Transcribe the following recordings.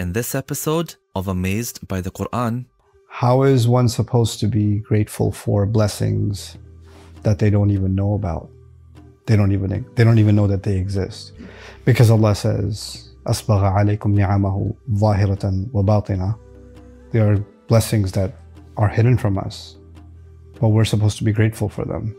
In this episode of Amazed by the Quran, how is one supposed to be grateful for blessings that they don't even know about? They don't even know that they exist. Because Allah says, أَسْبَغَ عَلَيْكُمْ نِعَمَهُ ظَاهِرَةً وَبَاطِنًا. There are blessings that are hidden from us, but we're supposed to be grateful for them.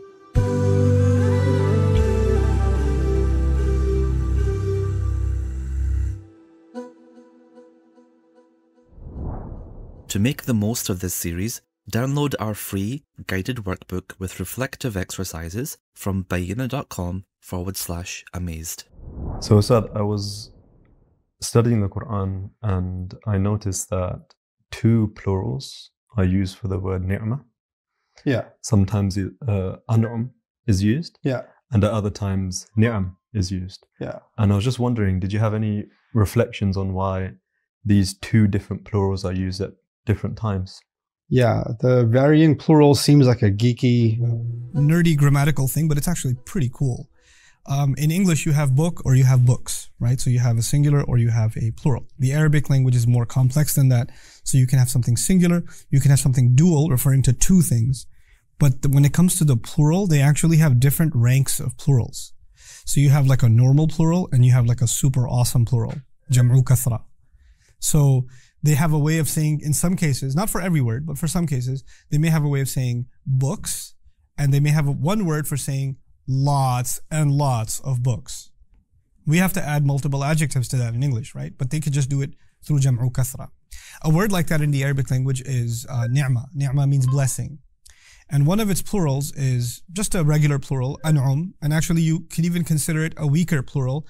To make the most of this series, download our free guided workbook with reflective exercises from bayina.com/amazed. So Ustad, I was studying the Quran and I noticed that two plurals are used for the word ni'mah. Yeah. Sometimes an'um is used. Yeah. And at other times ni'am is used. Yeah. And I was just wondering, did you have any reflections on why these two different plurals are used at different times? Yeah, the varying plural seems like a geeky, nerdy grammatical thing, but it's actually pretty cool. In English, you have book or you have books, right? So you have a singular or you have a plural. The Arabic language is more complex than that. So you can have something singular, you can have something dual, referring to two things. But when it comes to the plural, they actually have different ranks of plurals. So you have like a normal plural and you have like a super awesome plural, jam'u kathra. So they have a way of saying, in some cases, not for every word, but for some cases, they may have a way of saying books, and they may have one word for saying lots and lots of books. We have to add multiple adjectives to that in English, right? But they could just do it through jam'u kathra. A word like that in the Arabic language is ni'mah. Ni'mah means blessing. And one of its plurals is just a regular plural, an'um, and actually you can even consider it a weaker plural.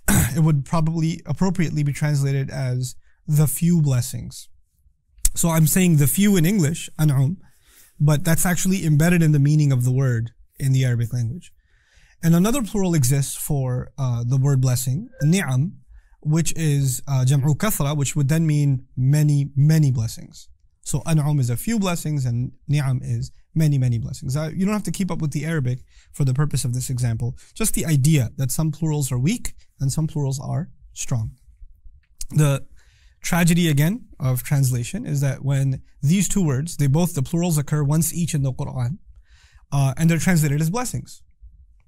It would probably appropriately be translated as the few blessings. So I'm saying the few in English, an'um, but that's actually embedded in the meaning of the word in the Arabic language. And another plural exists for the word blessing, ni'am, which is jam'u kathra, which would then mean many, many blessings. So an'um is a few blessings and ni'am is many, many blessings. You don't have to keep up with the Arabic for the purpose of this example. Just the idea that some plurals are weak and some plurals are strong. The tragedy again of translation is that when these two words, the plurals occur once each in the Quran, and they're translated as blessings,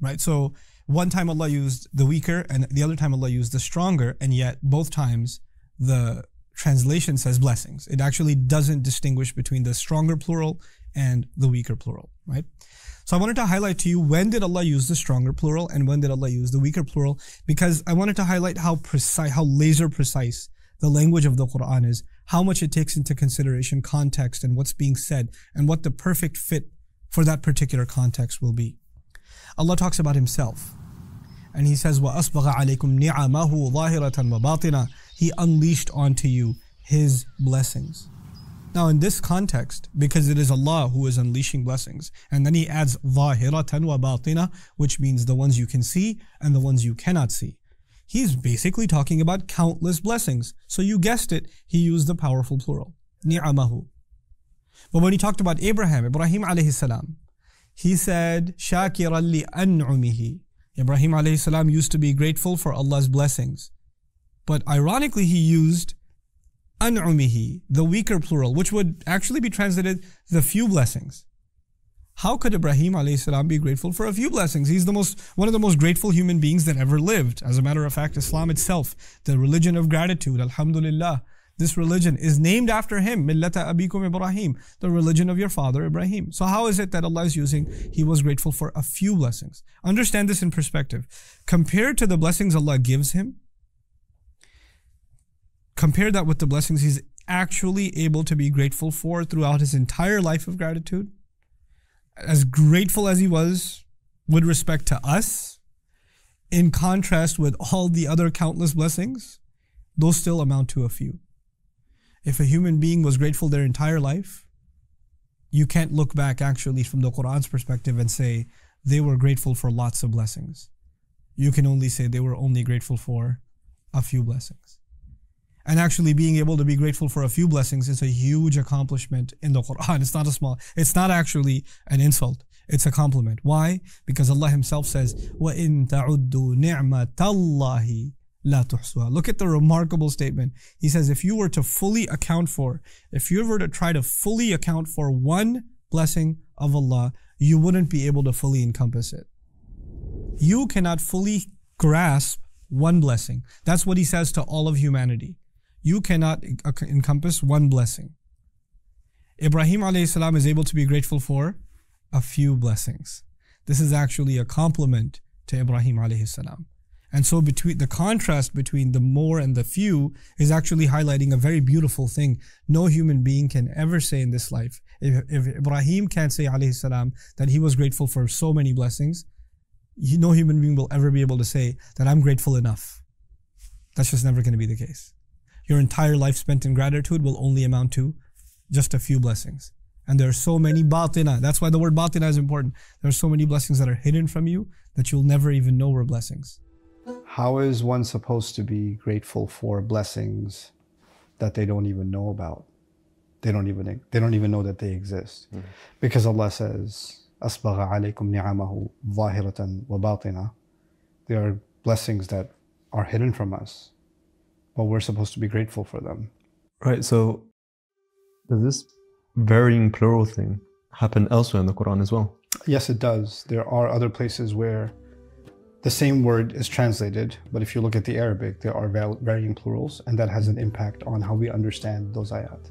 right? So one time Allah used the weaker and the other time Allah used the stronger, and yet both times the translation says blessings. It actually doesn't distinguish between the stronger plural and the weaker plural, right? So I wanted to highlight to you, when did Allah use the stronger plural and when did Allah use the weaker plural? Because I wanted to highlight how precise, how laser precise the language of the Quran is, how much it takes into consideration context and what's being said and what the perfect fit for that particular context will be. Allah talks about Himself and He says, وَأَسْبَغَ عَلَيْكُمْ نِعَمَهُ ظَاهِرَةً وَبَاطِنًا. He unleashed onto you His blessings. Now in this context, because it is Allah who is unleashing blessings, and then He adds ظَاهِرَةً وَبَاطِنًا, which means the ones you can see and the ones you cannot see. He's basically talking about countless blessings. So you guessed it, He used the powerful plural, ni'amahu. But when He talked about Ibrahim alayhi salam, He said, shakiran li an'umihi. Ibrahim alayhi salam used to be grateful for Allah's blessings. But ironically, He used an'umihi, the weaker plural, which would actually be translated the few blessings. How could Ibrahim alayhi salam be grateful for a few blessings? He's one of the most grateful human beings that ever lived. As a matter of fact, Islam itself, the religion of gratitude, alhamdulillah, this religion is named after him, millata abikum Ibrahim, the religion of your father Ibrahim. So how is it that Allah is using, He was grateful for a few blessings? Understand this in perspective. Compared to the blessings Allah gives him, compare that with the blessings he's actually able to be grateful for throughout his entire life of gratitude. As grateful as he was with respect to us, in contrast with all the other countless blessings, those still amount to a few. If a human being was grateful their entire life, you can't look back actually from the Quran's perspective and say they were grateful for lots of blessings. You can only say they were only grateful for a few blessings. And actually being able to be grateful for a few blessings is a huge accomplishment in the Quran. It's not actually an insult. It's a compliment. Why? Because Allah Himself says, وَإِن تَعُدُّوا نِعْمَةَ اللَّهِ لا تحصوها. Look at the remarkable statement. He says, if you were to try to fully account for one blessing of Allah, you wouldn't be able to fully encompass it. You cannot fully grasp one blessing. That's what he says to all of humanity. You cannot encompass one blessing. Ibrahim alayhi salam is able to be grateful for a few blessings. This is actually a compliment to Ibrahim alayhi salam. And so the contrast between the more and the few is actually highlighting a very beautiful thing. No human being can ever say in this life, if Ibrahim can't say alayhi salam that he was grateful for so many blessings, no human being will ever be able to say that I'm grateful enough. That's just never going to be the case. Your entire life spent in gratitude will only amount to just a few blessings. And there are so many batina. That's why the word batina is important. There are so many blessings that are hidden from you that you'll never even know were blessings. How is one supposed to be grateful for blessings that they don't even know about? They don't even know that they exist. Because Allah says, أَسْبَغَ عَلَيْكُمْ نِعَمَهُ ظَاهِرَةً وَبَاطِنَةً. There are blessings that are hidden from us, but we're supposed to be grateful for them. Right, so does this varying plural thing happen elsewhere in the Quran as well? Yes, it does. There are other places where the same word is translated, but if you look at the Arabic, there are varying plurals, and that has an impact on how we understand those ayat.